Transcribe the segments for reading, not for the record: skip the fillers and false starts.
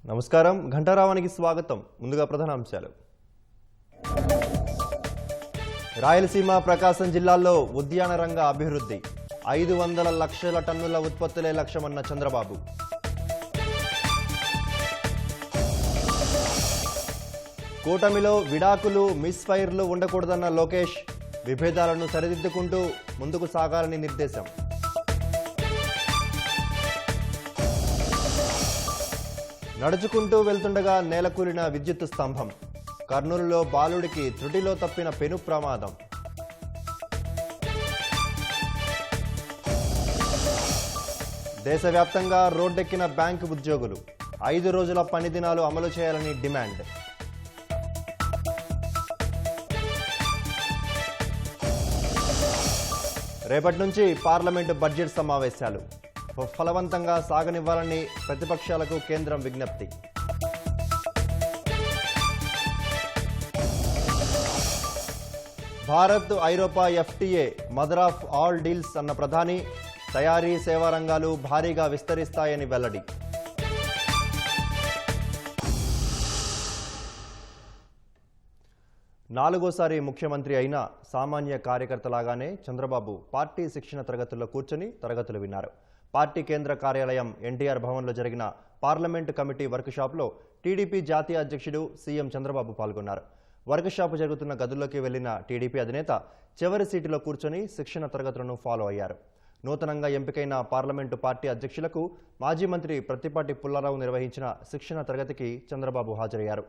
నమస్కారం ఘంటారావానికి స్వాగతం. ముందుగా ప్రధాన అంశాలు. రాయలసీమ ప్రకాశం జిల్లాల్లో ఉద్యాన రంగ అభివృద్ధి 500 లక్షల టన్నుల ఉత్పత్తులే లక్ష్యమన్న చంద్రబాబు. కూటమిలో విడాకులు మిస్ఫైర్లు ఉండకూడదన్న లోకేష్, విభేదాలను సరిదిద్దుకుంటూ ముందుకు సాగాలని నిర్దేశం. నడుచుకుంటూ వెళ్తుండగా నేలకూలిన విద్యుత్ స్తంభం. కర్నూలులో బాలుడికి త్రుటిలో తప్పిన పెను ప్రమాదం. దేశవ్యాప్తంగా రోడ్డెక్కిన బ్యాంకు ఉద్యోగులు 5 రోజుల పని దినాలు అమలు చేయాలని డిమాండ్. రేపటి నుంచి పార్లమెంటు బడ్జెట్ సమావేశాలు ఫలవంతంగా సాగనివ్వాలని ప్రతిపక్షాలకు కేంద్రం విజ్ఞప్తి. భారత్ ఐరోపా FTA mother of all deals అన్న ప్రధాని, తయారీ సేవా రంగాలు భారీగా విస్తరిస్తాయని వెల్లడి. నాలుగోసారి ముఖ్యమంత్రి అయిన సామాన్య కార్యకర్తలాగానే చంద్రబాబు పార్టీ శిక్షణ తరగతుల్లో కూర్చొని తరగతులు విన్నారు. పార్టీ కేంద్ర కార్యాలయం ఎన్టీఆర్ భవన్లో జరిగిన పార్లమెంటు కమిటీ వర్క్షాప్లో టీడీపీ జాతీయ అధ్యక్షుడు సీఎం చంద్రబాబు పాల్గొన్నారు. వర్క్షాప్ జరుగుతున్న గదుల్లోకి వెళ్లిన టీడీపీ అధినేత చివరి సీటులో కూర్చొని శిక్షణ తరగతులను ఫాలో అయ్యారు. నూతనంగా ఎంపికైన పార్లమెంటు పార్టీ అధ్యక్షులకు మాజీ మంత్రి ప్రత్తిపాటి పుల్లారావు నిర్వహించిన శిక్షణ తరగతికి చంద్రబాబు హాజరయ్యారు.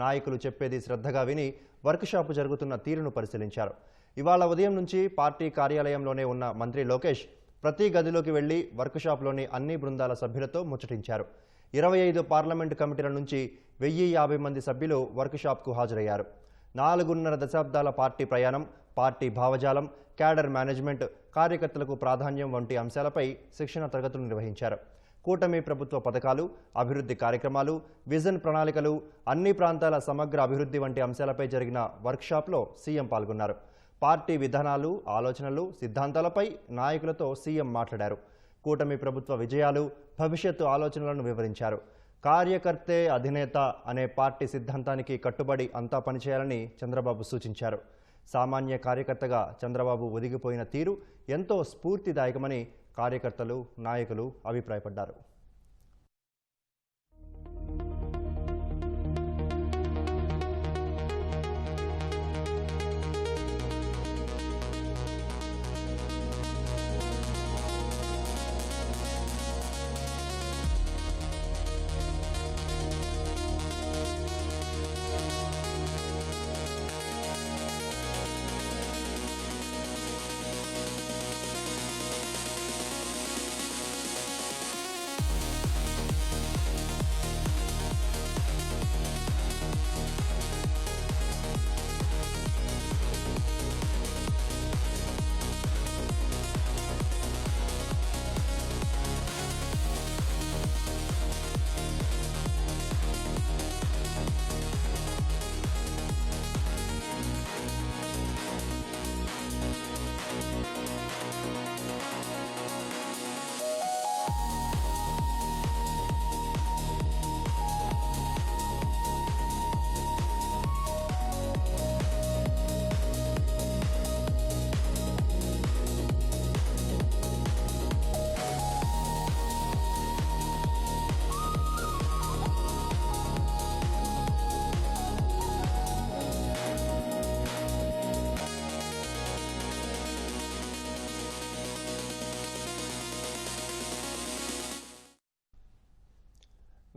నాయకులు చెప్పేది శ్రద్ధగా విని వర్క్షాప్ జరుగుతున్న తీరును పరిశీలించారు. ఇవాళ ఉదయం నుంచి పార్టీ కార్యాలయంలోనే ఉన్న మంత్రి లోకేష్ ప్రతి గదిలోకి వెళ్లి వర్క్షాప్లోని అన్ని బృందాల సభ్యులతో ముచ్చటించారు. 25 పార్లమెంటు కమిటీల నుంచి 1050 మంది సభ్యులు వర్క్షాప్కు హాజరయ్యారు. 4.5 దశాబ్దాల పార్టీ ప్రయాణం, పార్టీ భావజాలం, క్యాడర్ మేనేజ్మెంట్, కార్యకర్తలకు ప్రాధాన్యం వంటి అంశాలపై శిక్షణ తరగతులు నిర్వహించారు. కూటమి ప్రభుత్వ పథకాలు, అభివృద్ధి కార్యక్రమాలు, విజన్ ప్రణాళికలు, అన్ని ప్రాంతాల సమగ్ర అభివృద్ధి వంటి అంశాలపై జరిగిన వర్క్షాప్లో సీఎం పాల్గొన్నారు. పార్టీ విధానాలు, ఆలోచనలు, సిద్ధాంతాలపై నాయకులతో సీఎం మాట్లాడారు. కూటమి ప్రభుత్వ విజయాలు, భవిష్యత్తు ఆలోచనలను వివరించారు. కార్యకర్తే అధినేత అనే పార్టీ సిద్ధాంతానికి కట్టుబడి అంతా పనిచేయాలని చంద్రబాబు సూచించారు. సామాన్య కార్యకర్తగా చంద్రబాబు ఒదిగిపోయిన తీరు ఎంతో స్ఫూర్తిదాయకమని కార్యకర్తలు, నాయకులు అభిప్రాయపడ్డారు.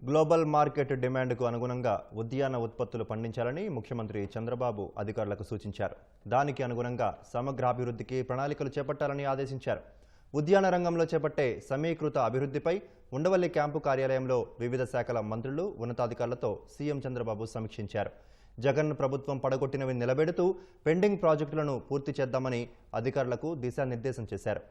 గ్లోబల్ మార్కెట్ డిమాండ్కు అనుగుణంగా ఉద్యాన ఉత్పత్తులు పండించాలని ముఖ్యమంత్రి చంద్రబాబు అధికారులకు సూచించారు. దానికి అనుగుణంగా సమగ్రాభివృద్ధికి ప్రణాళికలు చేపట్టాలని ఆదేశించారు. ఉద్యాన రంగంలో చేపట్టే సమీకృత అభివృద్ధిపై ఉండవల్లి క్యాంపు కార్యాలయంలో వివిధ శాఖల మంత్రులు, ఉన్నతాధికారులతో సీఎం చంద్రబాబు సమీక్షించారు. జగన్ ప్రభుత్వం పడగొట్టినవి నిలబెడుతూ పెండింగ్ ప్రాజెక్టులను పూర్తి చేద్దామని అధికారులకు దిశానిర్దేశం చేశారు.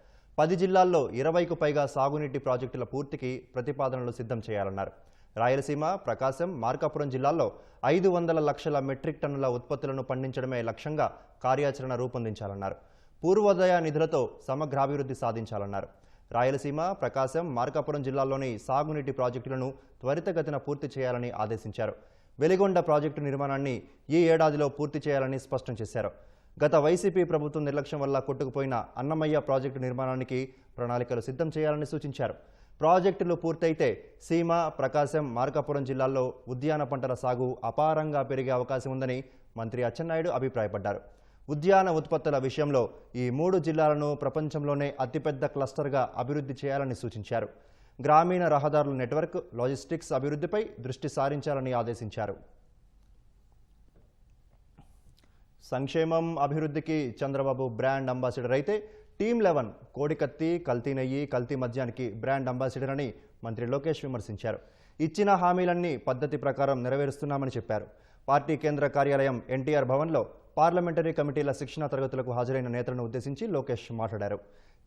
10 జిల్లాల్లో 20కు పైగా సాగునీటి ప్రాజెక్టుల పూర్తికి ప్రతిపాదనలు సిద్ధం చేయాలన్నారు. రాయలసీమ, ప్రకాశం, మార్కాపురం జిల్లాల్లో 500 లక్షల మెట్రిక్ టన్నుల ఉత్పత్తులను పండించడమే లక్ష్యంగా కార్యాచరణ రూపొందించాలన్నారు. పూర్వోదయ నిధులతో సమగ్రాభివృద్ధి సాధించాలన్నారు. రాయలసీమ, ప్రకాశం, మార్కాపురం జిల్లాల్లోని సాగునీటి ప్రాజెక్టులను త్వరితగతిన పూర్తి చేయాలని ఆదేశించారు. వెలిగొండ ప్రాజెక్టు నిర్మాణాన్ని ఈ ఏడాదిలో పూర్తి చేయాలని స్పష్టం చేశారు. గత వైసీపీ ప్రభుత్వం నిర్లక్ష్యం వల్ల కొట్టుకుపోయిన అన్నమయ్య ప్రాజెక్టు నిర్మాణానికి ప్రణాళికలు సిద్ధం చేయాలని సూచించారు. ప్రాజెక్టులు పూర్తయితే సీమ, ప్రకాశం, మార్కాపురం జిల్లాల్లో ఉద్యాన పంటల సాగు అపారంగా పెరిగే అవకాశం ఉందని మంత్రి అచ్చెన్నాయుడు అభిప్రాయపడ్డారు. ఉద్యాన ఉత్పత్తుల విషయంలో ఈ 3 జిల్లాలను ప్రపంచంలోనే అతిపెద్ద క్లస్టర్గా అభివృద్ధి చేయాలని సూచించారు. గ్రామీణ రహదారుల నెట్వర్క్, లాజిస్టిక్స్ అభివృద్ధిపై దృష్టి సారించాలని ఆదేశించారు. సంక్షేమం, అభివృద్ధికి చంద్రబాబు బ్రాండ్ అంబాసిడర్ అయితే టీమ్ 11 కోడికత్తి, కల్తీ నెయ్యి, కల్తీ మద్యానికి బ్రాండ్ అంబాసిడర్ అని మంత్రి లోకేష్ విమర్శించారు. ఇచ్చిన హామీలన్నీ పద్ధతి ప్రకారం నెరవేరుస్తున్నామని చెప్పారు. పార్టీ కేంద్ర కార్యాలయం ఎన్టీఆర్ భవన్లో పార్లమెంటరీ కమిటీల శిక్షణ తరగతులకు హాజరైన నేతలను ఉద్దేశించి లోకేష్ మాట్లాడారు.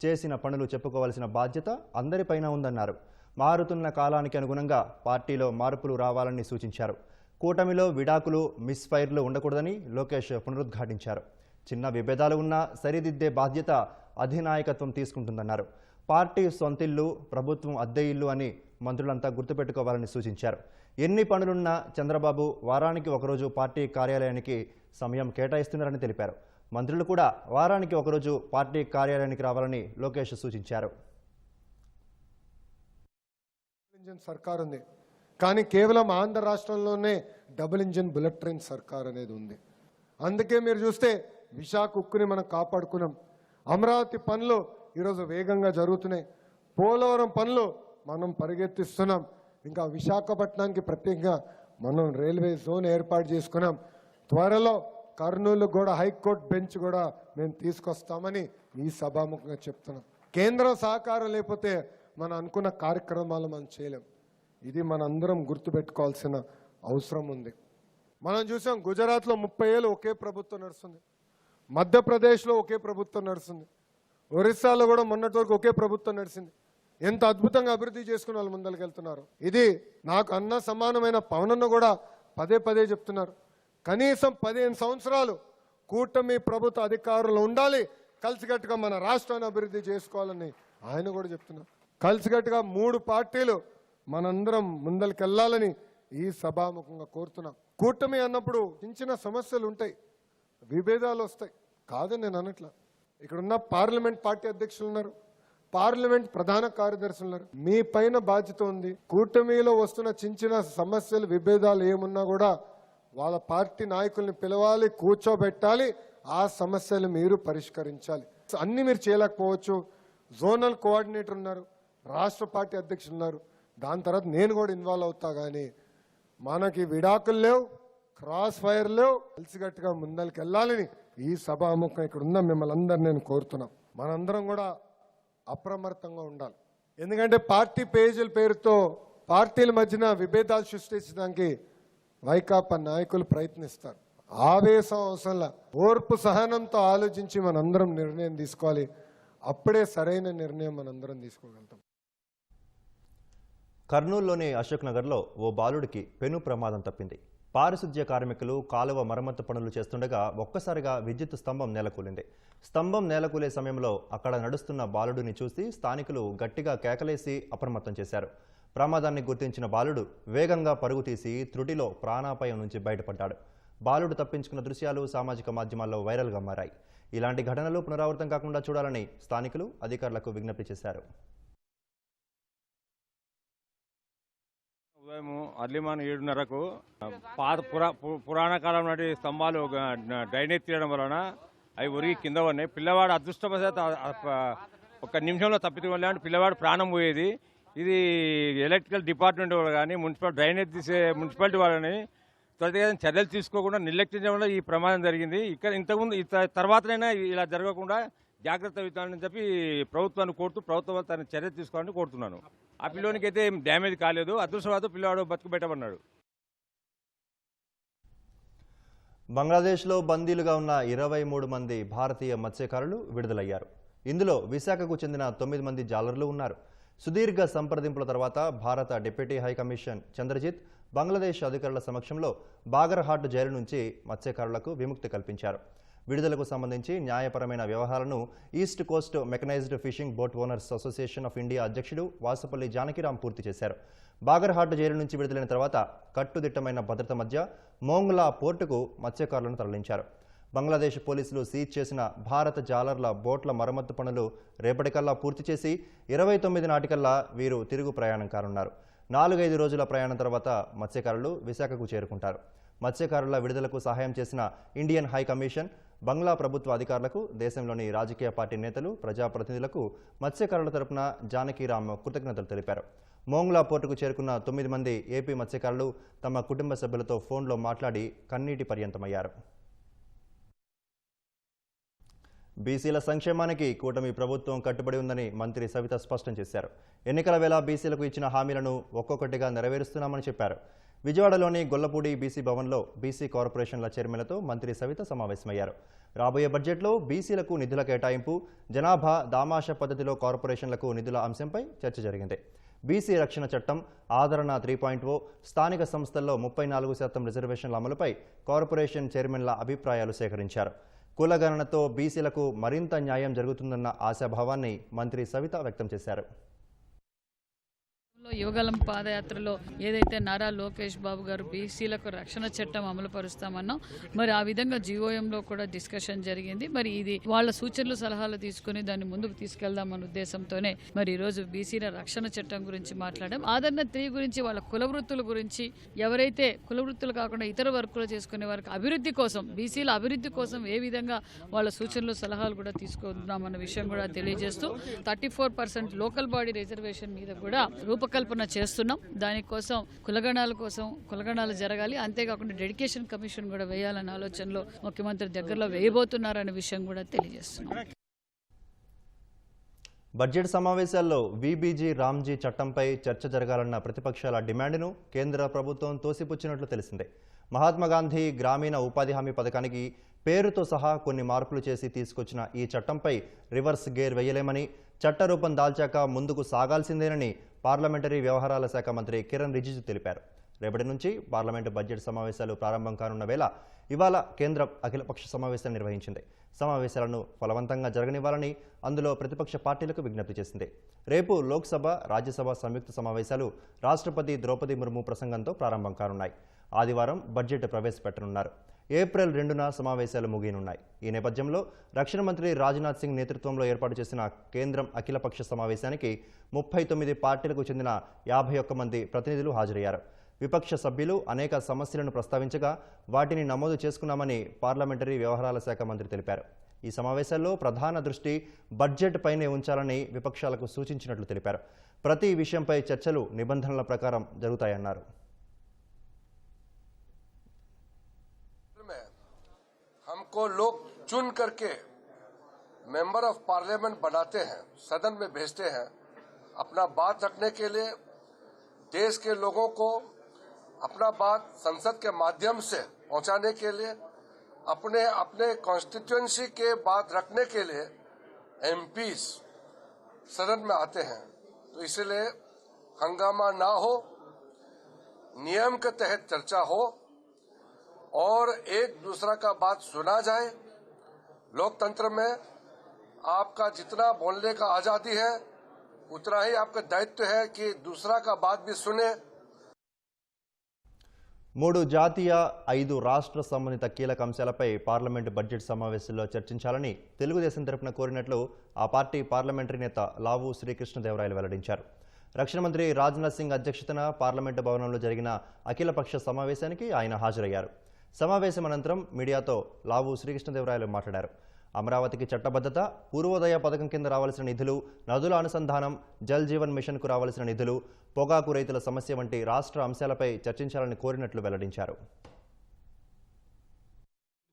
చేసిన పనులు చెప్పుకోవాల్సిన బాధ్యత అందరిపైన ఉందన్నారు. మారుతున్న కాలానికి అనుగుణంగా పార్టీలో మార్పులు రావాలని సూచించారు. కూటమిలో విడాకులు, మిస్ఫైర్లు ఉండకూడదని లోకేష్ పునరుద్ఘాటించారు. చిన్న విభేదాలు ఉన్నా సరిదిద్దే బాధ్యత అధినాయకత్వం తీసుకుంటుందన్నారు. పార్టీ సొంతిల్లు, ప్రభుత్వం అద్దె ఇల్లు అని మంత్రులంతా గుర్తుపెట్టుకోవాలని సూచించారు. ఎన్ని పనులున్నా చంద్రబాబు వారానికి ఒకరోజు పార్టీ కార్యాలయానికి సమయం కేటాయిస్తున్నారని తెలిపారు. మంత్రులు కూడా వారానికి ఒకరోజు పార్టీ కార్యాలయానికి రావాలని లోకేష్ సూచించారు. సర్కార్ ఉంది, కానీ కేవలం ఆంధ్ర రాష్ట్రంలోనే డబుల్ ఇంజిన్ బుల్లెట్ ట్రైన్ సర్కార్ అనేది ఉంది. అందుకే మీరు చూస్తే విశాఖ ఉక్కుని మనం కాపాడుకున్నాం. అమరావతి పనులు ఈరోజు వేగంగా జరుగుతున్నాయి. పోలవరం పనులు మనం పరిగెత్తిస్తున్నాం. ఇంకా విశాఖపట్నానికి ప్రత్యేకంగా మనం రైల్వే జోన్ ఏర్పాటు చేసుకున్నాం. త్వరలో కర్నూలు కూడా హైకోర్టు బెంచ్ కూడా మేము తీసుకొస్తామని ఈ సభాముఖంగా చెప్తున్నాం. కేంద్రం సహకారం లేకపోతే మనం అనుకున్న కార్యక్రమాలు మనం చేయలేం. ఇది మనందరం గుర్తుపెట్టుకోవాల్సిన అవసరం ఉంది. మనం చూసాం గుజరాత్లో 30 ఏళ్ళు ఒకే ప్రభుత్వం నడుస్తుంది, మధ్యప్రదేశ్లో ఒకే ప్రభుత్వం నడుస్తుంది, ఒరిస్సాలో కూడా మొన్నటి వరకు ఒకే ప్రభుత్వం నడిచింది. ఎంత అద్భుతంగా అభివృద్ధి చేసుకుని వాళ్ళు ముందరికి వెళ్తున్నారు. ఇది నాకు అన్న సమానమైన పవనన్న కూడా పదే పదే చెప్తున్నారు. కనీసం 15 సంవత్సరాలు కూటమి ప్రభుత్వ అధికారులు ఉండాలి, కలిసికట్టుగా మన రాష్ట్రాన్ని అభివృద్ధి చేసుకోవాలని ఆయన కూడా చెప్తున్నారు. కలిసికట్టుగా 3 పార్టీలు మనందరం ముందరికి వెళ్ళాలని ఈ సభాముఖంగా కోరుతున్నాం. కూటమి అన్నప్పుడు చిన్న సమస్యలు ఉంటాయి, విభేదాలు వస్తాయి, కాదని నేను అనట్లా. ఇక్కడున్న పార్లమెంట్ పార్టీ అధ్యక్షులు ఉన్నారు, పార్లమెంట్ ప్రధాన కార్యదర్శులు ఉన్నారు. మీ పైన బాధ్యత ఉంది. కూటమిలో వస్తున్న చిన్న సమస్యలు, విభేదాలు ఏమున్నా కూడా వాళ్ళ పార్టీ నాయకుల్ని పిలవాలి, కూర్చోబెట్టాలి, ఆ సమస్యలు మీరు పరిష్కరించాలి. అన్ని మీరు చేయలేకపోవచ్చు. జోనల్ కోఆర్డినేటర్ ఉన్నారు, రాష్ట్ర పార్టీ అధ్యక్షులు ఉన్నారు, దాని తర్వాత నేను కూడా ఇన్వాల్వ్ అవుతా. కానీ మనకి విడాకులు లేవు, క్రాస్ ఫైర్ లేవు. కలిసిగట్టుగా ముందరికి వెళ్ళాలని ఈ సభాముఖం ఇక్కడ ఉన్న మిమ్మల్ని అందరు నేను కోరుతున్నాం. మనందరం కూడా అప్రమత్తంగా ఉండాలి. ఎందుకంటే పార్టీ పేజీల పేరుతో పార్టీల మధ్యన విభేదాలు సృష్టించడానికి వైకాపా నాయకులు ప్రయత్నిస్తారు. ఆవేశం అవసరంలా ఓర్పు సహనంతో ఆలోచించి మనందరం నిర్ణయం తీసుకోవాలి. అప్పుడే సరైన నిర్ణయం మనందరం తీసుకోగలుగుతాం. కర్నూలులోని అశోక్ నగర్లో ఓ బాలుడికి పెను ప్రమాదం తప్పింది. పారిశుధ్య కార్మికులు కాలువ మరమ్మతు పనులు చేస్తుండగా ఒక్కసారిగా విద్యుత్ స్తంభం నేలకూలింది. స్తంభం నేలకూలే సమయంలో అక్కడ నడుస్తున్న బాలుడిని చూసి స్థానికులు గట్టిగా కేకలేసి అప్రమత్తం చేశారు. ప్రమాదాన్ని గుర్తించిన బాలుడు వేగంగా పరుగు తీసి త్రుటిలో ప్రాణాపాయం నుంచి బయటపడ్డాడు. బాలుడు తప్పించుకున్న దృశ్యాలు సామాజిక మాధ్యమాల్లో వైరల్గా మారాయి. ఇలాంటి ఘటనలు పునరావృతం కాకుండా చూడాలని స్థానికులు అధికారులకు విజ్ఞప్తి చేశారు. ఉదయం అర్లీమాన్ 7:30కు పాత పురాణ కాలం నాటి స్తంభాలు డ్రైనేజ్ తీయడం వలన అవి ఒరిగి కింద ఉన్నాయి. పిల్లవాడు అదృష్టవశాత్తు 1 నిమిషంలో తప్పితే పిల్లవాడు ప్రాణం పోయేది. ఇది ఎలక్ట్రికల్ డిపార్ట్మెంట్ వాళ్ళు కానీ డ్రైనేజ్ తీసే మున్సిపాలిటీ వాళ్ళని త్వరితగా చర్యలు తీసుకోకుండా నిర్లక్ష్యం వల్ల ఈ ప్రమాదం జరిగింది. ఇంతకుముందు తర్వాతనైనా ఇలా జరగకుండా జాగ్రత్త వహించాలని చెప్పి ప్రభుత్వాన్ని కోరుతూ ప్రభుత్వం తన చర్య తీసుకోవాలని కోరుతున్నాను. ఆ పిల్లోనికి అయితే ఏం డ్యామేజ్ కాలేదు. అదృష్టవాదు పిల్లవాడు బతుకు పెట్టమన్నాడు. బంగ్లాదేశ్లో బందీలుగా ఉన్న 23 మంది భారతీయ మత్స్యకారులు విడుదలయ్యారు. ఇందులో విశాఖకు చెందిన 9 మంది జాలర్లు ఉన్నారు. సుదీర్ఘ సంప్రదింపుల తర్వాత భారత డిప్యూటీ హైకమిషన్ చంద్రజిత్ బంగ్లాదేశ్ అధికారుల సమక్షంలో బాగర్హాట్ జైలు నుంచి మత్స్యకారులకు విముక్తి కల్పించారు. విడుదలకు సంబంధించి న్యాయపరమైన వ్యవహారాలను east Coast mechanised fishing boat owners association of India అధ్యక్షుడు వాసుపల్లి జానకిరాం పూర్తి చేశారు. బాగర్హాట్ జైలు నుంచి విడుదలైన తర్వాత కట్టుదిట్టమైన భద్రత మధ్య మోంగ్లా పోర్టుకు మత్స్యకారులను తరలించారు. బంగ్లాదేశ్ పోలీసులు సీజ్ చేసిన భారత జాలర్ల బోట్ల మరమ్మతు పనులు రేపటికల్లా పూర్తి చేసి 29 నాటికల్లా వీరు తిరుగు ప్రయాణం కానున్నారు. 4-5 రోజుల ప్రయాణం తర్వాత మత్స్యకారులు విశాఖకు చేరుకుంటారు. మత్స్యకారుల విడుదలకు సహాయం చేసిన ఇండియన్ హై కమిషన్, బంగ్లా ప్రభుత్వ అధికారులకు, దేశంలోని రాజకీయ పార్టీ నేతలు, ప్రజాప్రతినిధులకు మత్స్యకారుల తరపున జానకిరామ్ కృతజ్ఞతలు తెలిపారు. మోంగ్లా పోర్టుకు చేరుకున్న 9 మంది ఏపీ మత్స్యకారులు తమ కుటుంబ సభ్యులతో ఫోన్లో మాట్లాడి కన్నీటి పర్యంతమయ్యారు. బీసీల సంక్షేమానికి కూటమి ప్రభుత్వం కట్టుబడి ఉందని మంత్రి సవిత స్పష్టం చేశారు. ఎన్నికల వేళ బీసీలకు ఇచ్చిన హామీలను ఒక్కొక్కటిగా నెరవేరుస్తున్నామని చెప్పారు. విజయవాడలోని గొల్లపూడి బీసీ భవన్లో బీసీ కార్పొరేషన్ల చైర్మన్లతో మంత్రి సవిత సమావేశమయ్యారు. రాబోయే బడ్జెట్లో బీసీలకు నిధుల కేటాయింపు, జనాభా దామాష పద్ధతిలో కార్పొరేషన్లకు నిధుల అంశంపై చర్చ జరిగింది. బీసీ రక్షణ చట్టం, ఆదరణ 3.0, స్థానిక సంస్థల్లో 34% రిజర్వేషన్ల అమలుపై కార్పొరేషన్ చైర్మన్ల అభిప్రాయాలు సేకరించారు. కులగణనతో బీసీలకు మరింత న్యాయం జరుగుతుందన్న ఆశాభావాన్ని మంత్రి సవిత వ్యక్తం చేశారు. యువగలం పాదయాత్రలో ఏదైతే నారా లోకేష్ బాబు గారు బీసీలకు రక్షణ చట్టం అమలు పరుస్తామన్నాం, మరి ఆ విధంగా జీఓఎంలో కూడా డిస్కషన్ జరిగింది. మరి ఇది వాళ్ళ సూచనలు సలహాలు తీసుకుని దాన్ని ముందుకు తీసుకెళ్దామన్న ఉద్దేశంతోనే మరి ఈరోజు బీసీల రక్షణ చట్టం గురించి మాట్లాడాం. ఆదరణ 3 గురించి, వాళ్ళ కులవృత్తుల గురించి, ఎవరైతే కులవృత్తులు కాకుండా ఇతర వర్కులు చేసుకునే వారికి అభివృద్ధి కోసం, బీసీల అభివృద్ధి కోసం ఏ విధంగా వాళ్ళ సూచనలు సలహాలు కూడా తీసుకుందామన్న విషయం కూడా తెలియజేస్తూ 34% లోకల్ బాడీ రిజర్వేషన్ మీద కూడా రూపకల్పన చేస్తున్నాం. దానికోసం కులగణాలు జరగాలి, అంతేకాకుండా డెడికేషన్ కమిషన్ కూడా వేయాలన్న ఆలోచనలో ముఖ్యమంత్రి దగ్గరలో వేయబోతున్నారనే విషయం కూడా తెలియజేస్తున్నాం. బడ్జెట్ సమావేశాల్లో వీబీజీ రామ్జీ చట్టంపై చర్చ జరగాలన్న ప్రతిపక్షాల డిమాండ్ను కేంద్ర ప్రభుత్వం తోసిపుచ్చినట్లు తెలిసిందే. మహాత్మాగాంధీ గ్రామీణ ఉపాధి హామీ పథకానికి పేరుతో సహా కొన్ని మార్పులు చేసి తీసుకొచ్చిన ఈ చట్టంపై రివర్స్ గేర్ వేయలేమని, చట్టరూపం దాల్చాక ముందుకు సాగాల్సిందేనని పార్లమెంటరీ వ్యవహారాల శాఖ మంత్రి కిరణ్ రిజిజు తెలిపారు. రేపటి నుంచి పార్లమెంటు బడ్జెట్ సమావేశాలు ప్రారంభం కానున్న వేళ ఇవాళ కేంద్రం అఖిలపక్ష సమావేశం నిర్వహించింది. సమావేశాలను ఫలవంతంగా జరగనివ్వాలని అందులో ప్రతిపక్ష పార్టీలకు విజ్ఞప్తి చేసింది. రేపు లోక్సభ, రాజ్యసభ సంయుక్త సమావేశాలు రాష్ట్రపతి ద్రౌపది ముర్ము ప్రసంగంతో ప్రారంభం కానున్నాయి. ఆదివారం బడ్జెట్ ప్రవేశపెట్టనున్నారు. ఏప్రిల్ 2న సమావేశాలు ముగియనున్నాయి. ఈ నేపథ్యంలో రక్షణ మంత్రి రాజ్నాథ్ సింగ్ నేతృత్వంలో ఏర్పాటు చేసిన కేంద్రం అఖిలపక్ష సమావేశానికి 39 పార్టీలకు చెందిన 51 మంది ప్రతినిధులు హాజరయ్యారు. విపక్ష సభ్యులు అనేక సమస్యలను ప్రస్తావించగా వాటిని నమోదు చేసుకున్నామని పార్లమెంటరీ వ్యవహారాల శాఖ మంత్రి తెలిపారు. ఈ సమావేశాల్లో ప్రధాన దృష్టి బడ్జెట్ పైనే ఉంచాలని విపక్షాలకు సూచించినట్లు తెలిపారు. ప్రతి విషయంపై చర్చలు నిబంధనల ప్రకారం జరుగుతాయన్నారు. हमको लोग चुन करके मेंबर ऑफ पार्लियामेंट बनाते हैं, सदन में भेजते हैं अपना बात रखने के लिए, देश के लोगों को अपना बात संसद के माध्यम से पहुंचाने के लिए, अपने अपने कॉन्स्टिट्यूएंसी के बात रखने के लिए एमपीज सदन में आते हैं. तो इसलिए हंगामा ना हो, नियम के तहत चर्चा हो और एक दूसरा का बात सुना जाए. लोकतंत्र में आपका जितना बोलने का आजादी है उतना ही आपका दायित्व है कि दूसरा का बात भी सुने. 3 జాతీయ 5 రాష్ట్ర సంబంధిత కీలక అంశాలపై పార్లమెంటు బడ్జెట్ సమావేశంలో చర్చించాలని తెలుగుదేశం తరపున కోరినట్లు ఆ పార్టీ పార్లమెంటరీ నేత లావు శ్రీకృష్ణదేవరాయలు వెల్లడించారు. రక్షణ మంత్రి రాజ్నాథ్ సింగ్ అధ్యక్షతన పార్లమెంటు భవనంలో జరిగిన అఖిలపక్ష సమావేశానికి ఆయన హాజరయ్యారు. సమావేశం అనంతరం మీడియాతో లావు శ్రీకృష్ణదేవరాయలు మాట్లాడారు. అమరావతికి చట్టబద్ధత, పూర్వోదయ పథకం కింద రావాల్సిన నిధులు, నదుల అనుసంధానం, జల్ జీవన్ మిషన్కు రావాల్సిన నిధులు, పొగాకు రైతుల సమస్య వంటి రాష్ట్ర అంశాలపై చర్చించాలని కోరినట్లు వెల్లడించారు.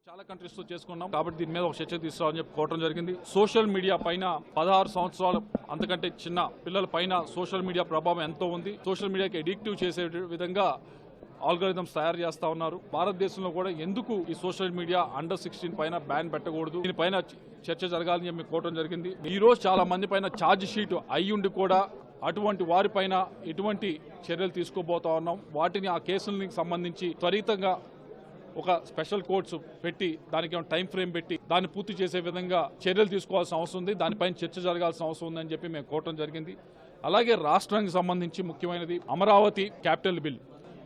చాలా కంట్రీస్ తో చేసుకున్నాం కాబట్టి దీని మీద ఒక చర్చ తీసుకోవాలని చెప్పి కోరడం జరిగింది. సోషల్ మీడియా పైన 16 సంవత్సరాలు అంతకంటే చిన్న పిల్లల పైన సోషల్ మీడియా ప్రభావం ఎంతో ఉంది. సోషల్ మీడియాకి ఎడిక్టివ్ చేసే విధంగా ఆల్గోరిథమ్స్ తయారు చేస్తా ఉన్నారు. భారతదేశంలో కూడా ఎందుకు ఈ సోషల్ మీడియా అండర్ 16 పైన బ్యాన్ పెట్టకూడదు, దీనిపైన చర్చ జరగాలని చెప్పి కోరడం జరిగింది. ఈ రోజు చాలా మంది పైన ఛార్జ్ షీట్ అయ్యుండి కూడా అటువంటి వారిపైన ఎటువంటి చర్యలు తీసుకోబోతా ఉన్నాం. వాటిని ఆ కేసులకు సంబంధించి త్వరితంగా ఒక స్పెషల్ కోర్ట్స్ పెట్టి దానికి టైం ఫ్రేమ్ పెట్టి దాన్ని పూర్తి చేసే విధంగా చర్యలు తీసుకోవాల్సిన అవసరం ఉంది. దానిపైన చర్చ జరగాల్సిన అవసరం ఉందని చెప్పి మేము కోరటం జరిగింది. అలాగే రాష్ట్రానికి సంబంధించి ముఖ్యమైనది అమరావతి క్యాపిటల్ బిల్.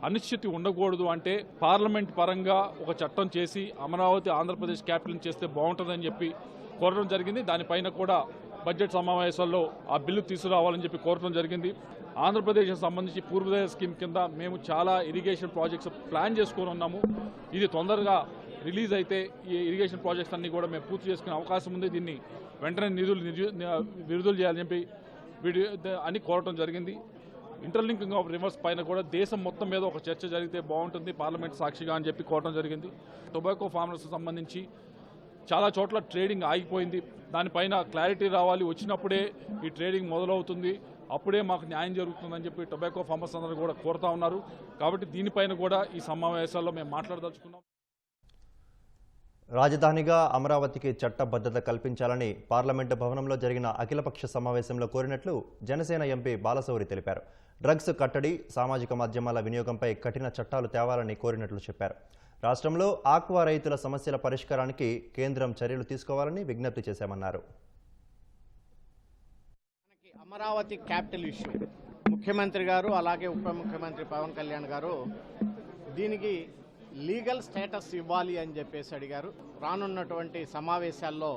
అనిశ్చితి ఉండకూడదు అంటే పార్లమెంట్ పరంగా ఒక చట్టం చేసి అమరావతి ఆంధ్రప్రదేశ్ క్యాపిటల్ చేస్తే బాగుంటుందని చెప్పి కోరడం జరిగింది. దానిపైన కూడా బడ్జెట్ సమావేశాల్లో ఆ బిల్లు తీసుకురావాలని చెప్పి కోరడం జరిగింది. ఆంధ్రప్రదేశ్కి సంబంధించి పూర్వోదయ స్కీమ్ కింద మేము చాలా ఇరిగేషన్ ప్రాజెక్ట్స్ ప్లాన్ చేసుకొని ఉన్నాము. ఇది తొందరగా రిలీజ్ అయితే ఈ ఇరిగేషన్ ప్రాజెక్ట్స్ అన్ని కూడా మేము పూర్తి చేసుకునే అవకాశం ఉంది. దీన్ని వెంటనే విడుదల చేయాలని చెప్పి అని కోరటం జరిగింది. ఇంటర్లింకింగ్ ఆఫ్ రివర్స్ పైన కూడా దేశం మొత్తం మీద ఒక చర్చ జరిగితే బాగుంటుంది పార్లమెంట్ సాక్షిగా అని చెప్పి కోరటం జరిగింది. టొబాకో ఫార్మర్స్ సంబంధించి చాలా చోట్ల ట్రేడింగ్ ఆగిపోయింది. దానిపైన క్లారిటీ రావాలి. వచ్చినప్పుడే ఈ ట్రేడింగ్ మొదలవుతుంది, అప్పుడే మాకు న్యాయం జరుగుతుందని చెప్పి టొబాకో ఫార్మర్స్ అందరూ కూడా కోరుతా ఉన్నారు. కాబట్టి దీనిపైన కూడా ఈ సమావేశాల్లో మేము మాట్లాడదలుచుకున్నాం. రాజధానిగా అమరావతికి చట్టబద్ధత కల్పించాలని పార్లమెంటు భవనంలో జరిగిన అఖిలపక్ష సమావేశంలో కోరినట్లు జనసేన ఎంపీ బాలశౌరి తెలిపారు. డ్రగ్స్ కట్టడి, సామాజిక మాధ్యమాల వినియోగంపై కఠిన చట్టాలు తేవాలని కోరినట్లు చెప్పారు. రాష్ట్రంలో ఆక్వా రైతుల సమస్యల పరిష్కారానికి కేంద్రం చర్యలు తీసుకోవాలని విజ్ఞప్తి చేశామన్నారు. అమరావతి క్యాపిటల్ ఇష్యూ ముఖ్యమంత్రి గారు అలాగే ఉప ముఖ్యమంత్రి పవన్ కళ్యాణ్ గారు దీనికి లీగల్ స్టేటస్ ఇవ్వాలి అని చెప్పేసి అడిగారు. రానున్నటువంటి సమావేశాల్లో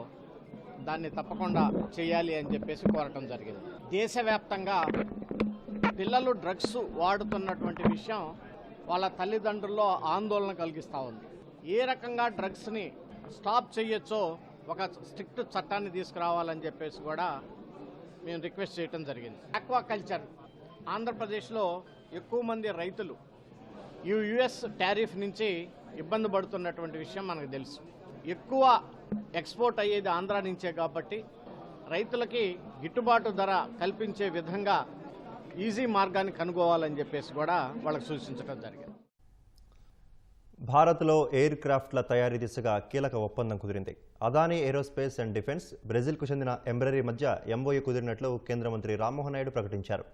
దాన్ని తప్పకుండా చేయాలి అని చెప్పేసి కోరటం జరిగింది. దేశవ్యాప్తంగా పిల్లలు డ్రగ్స్ వాడుతున్నటువంటి విషయం వాళ్ళ తల్లిదండ్రుల్లో ఆందోళన కలిగిస్తూ ఉంది. ఏ రకంగా డ్రగ్స్ని స్టాప్ చేయొచ్చో ఒక స్ట్రిక్ట్ చట్టాన్ని తీసుకురావాలని చెప్పేసి కూడా మేము రిక్వెస్ట్ చేయడం జరిగింది. ఆక్వాకల్చర్ ఆంధ్రప్రదేశ్లో ఎక్కువ మంది రైతులు ఈ యుఎస్ టారిఫ్ నుంచి ఇబ్బంది పడుతున్నటువంటి విషయం మనకు తెలుసు. ఎక్కువ ఎక్స్పోర్ట్ అయ్యేది ఆంధ్ర నుంచే కాబట్టి రైతులకి గిట్టుబాటు ధర కల్పించే విధంగా ఈజీ మార్గాన్ని కనుగోవాలని చెప్పేసి కూడా వాళ్ళకి సూచించడం జరిగింది. భారత్లో ఎయిర్ క్రాఫ్ట్ల తయారీ దిశగా కీలక ఒప్పందం కుదిరింది. అదానీ ఏరోస్పేస్ అండ్ డిఫెన్స్, బ్రెజిల్కు చెందిన ఎంబ్రరీ మధ్య ఎంఓయూ కుదిరినట్లు కేంద్ర మంత్రి రామ్మోహన్ నాయుడు ప్రకటించారు.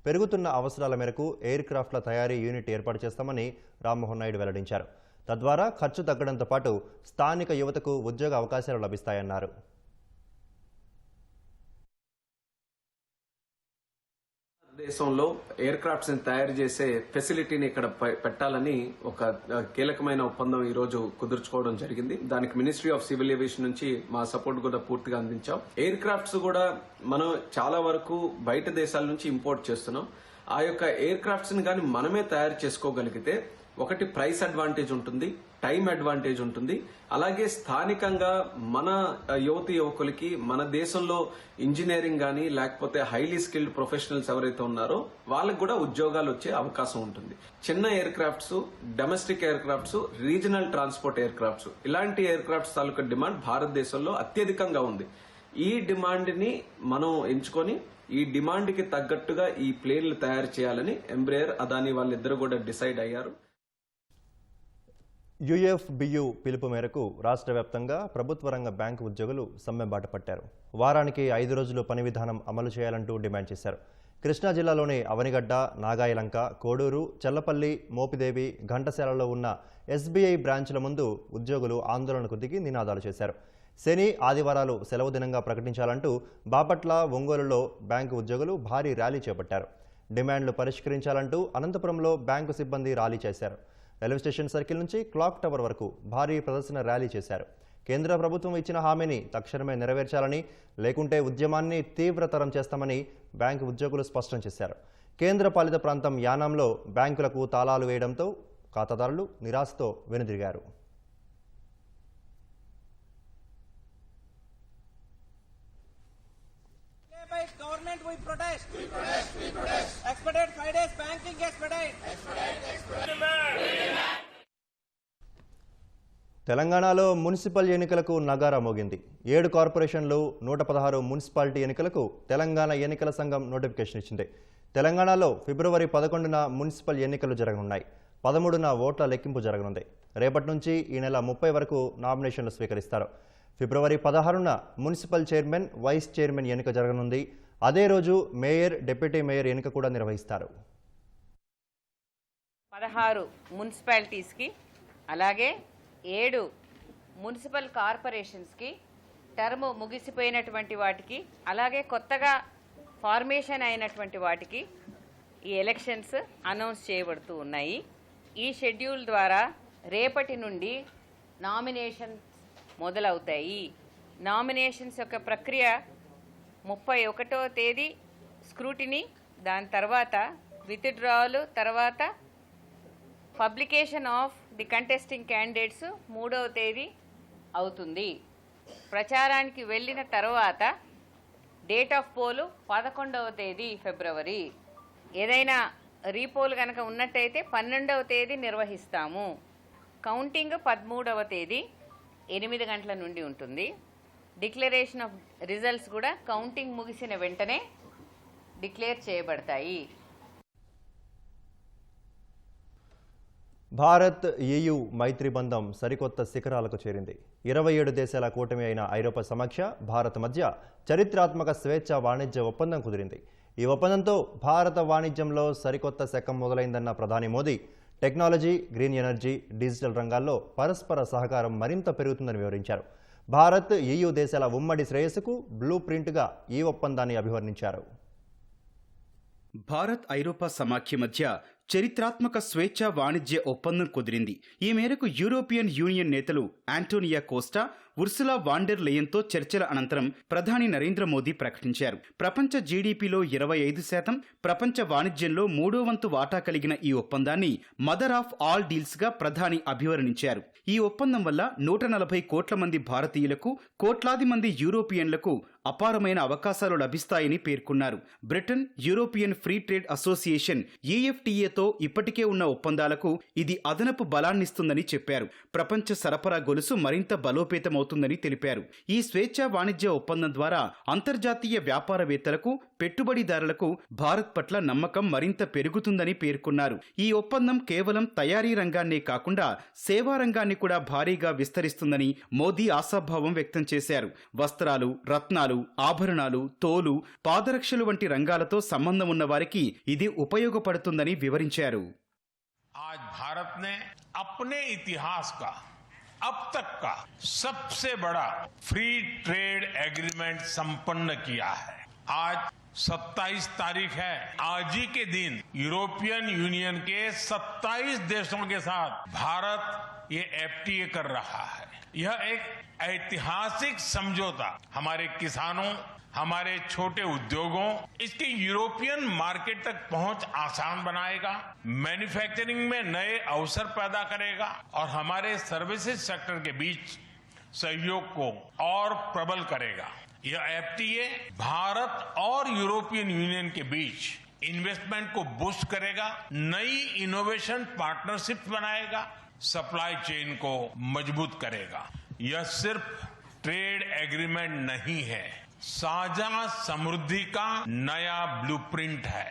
పెరుగుతున్న అవసరాల మేరకు ఎయిర్ క్రాఫ్ట్ల తయారీ యూనిట్ ఏర్పాటు చేస్తామని రామ్మోహన్ నాయుడు వెల్లడించారు. తద్వారా ఖర్చు తగ్గడంతో పాటు స్థానిక యువతకు ఉద్యోగ అవకాశాలు లభిస్తాయన్నారు. దేశంలో ఎయిర్ క్రాఫ్ట్స్ ని తయారు చేసే ఫెసిలిటీని ఇక్కడ పెట్టాలని ఒక కీలకమైన ఒప్పందం ఈ రోజు కుదుర్చుకోవడం జరిగింది. దానికి మినిస్ట్రీ ఆఫ్ సివిల్ ఏవియేషన్ నుంచి మా సపోర్ట్ కూడా పూర్తిగా అందించాం. ఎయిర్ క్రాఫ్ట్స్ కూడా మనం చాలా వరకు బయట దేశాల నుంచి ఇంపోర్ట్ చేస్తున్నాం. ఆ యొక్క ఎయిర్ క్రాఫ్ట్స్ ని కానీ మనమే తయారు చేసుకోగలిగితే ఒకటి ప్రైస్ అడ్వాంటేజ్ ఉంటుంది, టైం అడ్వాంటేజ్ ఉంటుంది. అలాగే స్థానికంగా మన యువతి యువకులకి మన దేశంలో ఇంజనీరింగ్ కానీ లేకపోతే హైలీ స్కిల్డ్ ప్రొఫెషనల్స్ ఎవరైతే ఉన్నారో వాళ్ళకి కూడా ఉద్యోగాలు వచ్చే అవకాశం ఉంటుంది. చిన్న air crafts, domestic air crafts, regional transport air crafts, ఇలాంటి ఎయిర్ క్రాఫ్ట్స్ తాలూకా డిమాండ్ భారతదేశంలో అత్యధికంగా ఉంది. ఈ డిమాండ్ ని మనం ఎంచుకొని ఈ డిమాండ్ కి తగ్గట్టుగా ఈ ప్లేన్లు తయారు చేయాలని ఎంబ్రేయర్, అదానీ వాళ్ళిద్దరూ కూడా డిసైడ్ అయ్యారు. యుఎఫ్బియు పిలుపు మేరకు రాష్ట్ర వ్యాప్తంగా ప్రభుత్వ రంగ బ్యాంకు ఉద్యోగులు సమ్మె బాట పట్టారు. వారానికి 5 రోజులు పని విధానం అమలు చేయాలంటూ డిమాండ్ చేశారు. కృష్ణా జిల్లాలోని అవనిగడ్డ, నాగాయలంక, కోడూరు, చల్లపల్లి, మోపిదేవి, ఘంటసాలలో ఉన్న ఎస్బీఐ బ్రాంచ్ల ముందు ఉద్యోగులు ఆందోళనకు దిగి నినాదాలు చేశారు. శని, ఆదివారాలు సెలవు దినంగా ప్రకటించాలంటూ బాపట్ల, ఒంగోలులో బ్యాంకు ఉద్యోగులు భారీ ర్యాలీ చేపట్టారు. డిమాండ్లు పరిష్కరించాలంటూ అనంతపురంలో బ్యాంకు సిబ్బంది ర్యాలీ చేశారు. రైల్వే స్టేషన్ సర్కిల్ నుంచి క్లాక్ టవర్ వరకు భారీ ప్రదర్శన ర్యాలీ చేశారు. కేంద్ర ప్రభుత్వం ఇచ్చిన హామీని తక్షణమే నెరవేర్చాలని, లేకుంటే ఉద్యమాన్ని తీవ్రతరం చేస్తామని బ్యాంకు ఉద్యోగులు స్పష్టం చేశారు. కేంద్ర పాలిత ప్రాంతం యానాంలో బ్యాంకులకు తాళాలు వేయడంతో ఖాతాదారులు నిరాశతో వెనుదిరిగారు. తెలంగాణలో మున్సిపల్ ఎన్నికలకు నగారా మోగింది. 7 కార్పొరేషన్లు, 116 మున్సిపాలిటీ ఎన్నికలకు తెలంగాణ ఎన్నికల సంఘం నోటిఫికేషన్ ఇచ్చింది. తెలంగాణలో ఫిబ్రవరి 11న మున్సిపల్ ఎన్నికలు జరగనున్నాయి. 13న ఓట్ల లెక్కింపు జరగనుంది. రేపటి నుంచి ఈ నెల 30 వరకు నామినేషన్లు స్వీకరిస్తారు. ఫిబ్రవరి 16న మున్సిపల్ చైర్మన్, వైస్ చైర్మన్ ఎన్నిక జరగనుంది. అదే రోజు మేయర్, డిప్యూటీ మేయర్ ఎన్నిక కూడా నిర్వహిస్తారు. 16 మున్సిపాలిటీస్కి అలాగే 7 మున్సిపల్ కార్పొరేషన్స్కి టర్మ్ ముగిసిపోయినటువంటి వాటికి అలాగే కొత్తగా ఫార్మేషన్ అయినటువంటి వాటికి ఈ ఎలక్షన్స్ అనౌన్స్ చేయబడుతూ ఉన్నాయి. ఈ షెడ్యూల్ ద్వారా రేపటి నుండి నామినేషన్స్ మొదలవుతాయి. నామినేషన్స్ యొక్క ప్రక్రియ 31వ తేదీ స్క్రూటినీ, దాని తర్వాత విత్డ్రావల్, తర్వాత publication of the contesting candidates 3వ తేదీ అవుతుంది. ప్రచారానికి వెళ్ళిన తర్వాత డేట్ ఆఫ్ పోలు 11వ తేదీ ఫిబ్రవరి. ఏదైనా రీపోల్ కనుక ఉన్నట్టయితే 12వ తేదీ నిర్వహిస్తాము. కౌంటింగ్ 13వ తేదీ 8 గంటల నుండి ఉంటుంది. డిక్లరేషన్ ఆఫ్ రిజల్ట్స్ కూడా కౌంటింగ్ ముగిసిన వెంటనే డిక్లేర్ చేయబడతాయి. భారత్ EU మైత్రి బంధం సరికొత్త శిఖరాలకు చేరింది. 27 దేశాల కూటమి అయిన ఐరోపా సమక్ష భారత్ మధ్య చరిత్రాత్మక స్వేచ్ఛ వాణిజ్య ఒప్పందం కుదిరింది. ఈ ఒప్పందంతో భారత వాణిజ్యంలో సరికొత్త శకం మొదలైందన్న ప్రధాని Modi technology, green energy, digital రంగాల్లో పరస్పర సహకారం మరింత పెరుగుతుందని వివరించారు. భారత్ EU దేశాల ఉమ్మడి శ్రేయస్సుకు బ్లూ ప్రింట్గా ఈ ఒప్పందాన్ని అభివర్ణించారు. భారత్ ఐరోపా సమాఖ్య మధ్య చరిత్రాత్మక స్వేచ్ఛ వాణిజ్య ఒప్పందం కుదిరింది. ఈ మేరకు యూరోపియన్ యూనియన్ నేతలు Antonio Costa, Ursula von der లెయన్తో చర్చల అనంతరం ప్రధాని నరేంద్ర మోదీ ప్రకటించారు. ప్రపంచ జీడీపీలో 25%, ప్రపంచ వాణిజ్యంలో 3వ వంతు వాటా కలిగిన ఈ ఒప్పందాన్ని మదర్ ఆఫ్ ఆల్ డీల్స్ గా ప్రధాని అభివర్ణించారు. ఈ ఒప్పందం వల్ల 140 కోట్ల మంది భారతీయులకు, కోట్లాది మంది యూరోపియన్లకు అపారమైన అవకాశాలు లభిస్తాయని పేర్కొన్నారు. Britain, European free trade association EFTAతో ఇప్పటికే ఉన్న ఒప్పందాలకు ఇది అదనపు బలాన్నిస్తుందని చెప్పారు. ప్రపంచ సరఫరా గొలుసు మరింత బలోపేతమవుతుందని తెలిపారు. ఈ స్వేచ్ఛ వాణిజ్య ఒప్పందం ద్వారా అంతర్జాతీయ వ్యాపారవేత్తలకు, పెట్టుబడిదారులకు భారత్ పట్ల నమ్మకం మరింత పెరుగుతుందని పేర్కొన్నారు. ఈ ఒప్పందం కేవలం తయారీ రంగాన్నే కాకుండా సేవా రంగాన్ని కూడా భారీగా విస్తరిస్తుందని మోదీ ఆశాభావం వ్యక్తం చేశారు. వస్త్రాలు, రత్నాలు, ఆభరణాలు, తోలు, పాదరక్షలు వంటి రంగాలతో సంబంధం ఉన్న వారికి ఇది ఉపయోగపడుతుందని వివరించారు. आज भारत ने अपने इतिहास का अब तक का सबसे बड़ा फ्री ट्रेड एग्रीमेंट संपन्न किया है. आज 27 तारीख है. आज ही के दिन यूरोपियन यूनियन के 27 देशों के साथ भारत ये FTA कर रहा है. यह एक ऐतिहासिक समझौता हमारे किसानों, हमारे छोटे उद्योगों, इसके यूरोपियन मार्केट तक पहुंच आसान बनाएगा, मैन्युफैक्चरिंग में नए अवसर पैदा करेगा और हमारे सर्विसेज सेक्टर के बीच सहयोग को और प्रबल करेगा. यह FTA भारत और यूरोपियन यूनियन के बीच इन्वेस्टमेंट को बूस्ट करेगा, नई इनोवेशन पार्टनरशिप बनाएगा, सप्लाई चेन को मजबूत करेगा. यह सिर्फ ट्रेड एग्रीमेंट नहीं है, साझा समृद्धि का नया ब्लूप्रिंट है.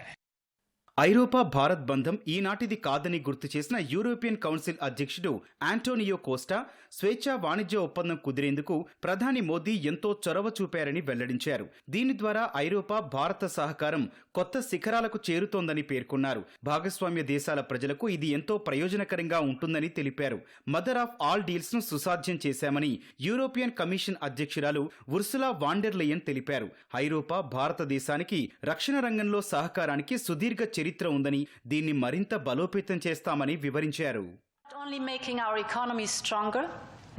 ఐరోపా భారత్ బంధం ఈనాటిది కాదని గుర్తు చేసిన యూరోపియన్ కౌన్సిల్ అధ్యక్షుడు ఆంటోనియో కోస్టా స్వేచ్ఛా వాణిజ్య ఒప్పందం కుదిరేందుకు ప్రధాని మోదీ ఎంతో చొరవ చూపారని వెల్లడించారు. దీని ద్వారా ఐరోపా భారత సహకారం కొత్త శిఖరాలకు చేరుతోందని పేర్కొన్నారు. భాగస్వామ్య దేశాల ప్రజలకు ఇది ఎంతో ప్రయోజనకరంగా ఉంటుందని తెలిపారు. మదర్ ఆఫ్ ఆల్ డీల్స్ ను సుసాధ్యం చేశామని యూరోపియన్ కమిషన్ అధ్యక్షురాలు ఉర్సులా వాన్ డెర్ లెయన్ తెలిపారు. ఐరోపా భారతదేశానికి రక్షణ రంగంలో సహకారానికి సుదీర్ఘ చరిత్ర ఉందని, దీన్ని మరింత బలోపేతం చేస్తామని వివరించారు. Not only making our economy stronger,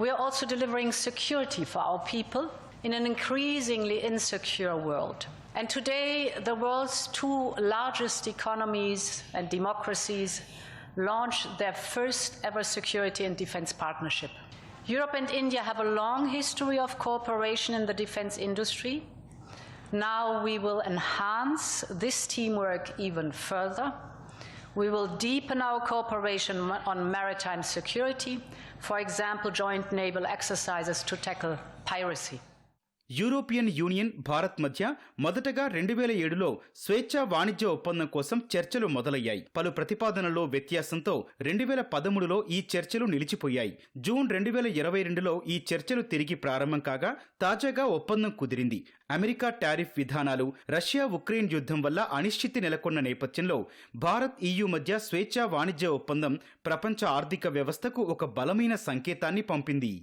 we are also delivering security for our people in an increasingly insecure world. And today, the world's 2 largest economies and democracies launched their first ever security and defense partnership. Europe and India have a long history of cooperation in the defense industry. Now we will enhance this teamwork even further. We will deepen our cooperation on maritime security, for example, joint naval exercises to tackle piracy. European union Bharat మధ్య మొదటగా 2007లో స్వేచ్ఛా వాణిజ్య ఒప్పందం కోసం చర్చలు మొదలయ్యాయి. పలు ప్రతిపాదనల్లో వ్యత్యాసంతో 2013లో ఈ చర్చలు నిలిచిపోయాయి. జూన్ 2022లో ఈ చర్చలు తిరిగి ప్రారంభం కాగా తాజాగా ఒప్పందం కుదిరింది. అమెరికా టారిఫ్ విధానాలు, రష్యా ఉక్రెయిన్ యుద్ధం వల్ల అనిశ్చితి నెలకొన్న నేపథ్యంలో భారత్ EU మధ్య స్వేచ్ఛా వాణిజ్య ఒప్పందం ప్రపంచ ఆర్థిక వ్యవస్థకు ఒక బలమైన సంకేతాన్ని పంపింది.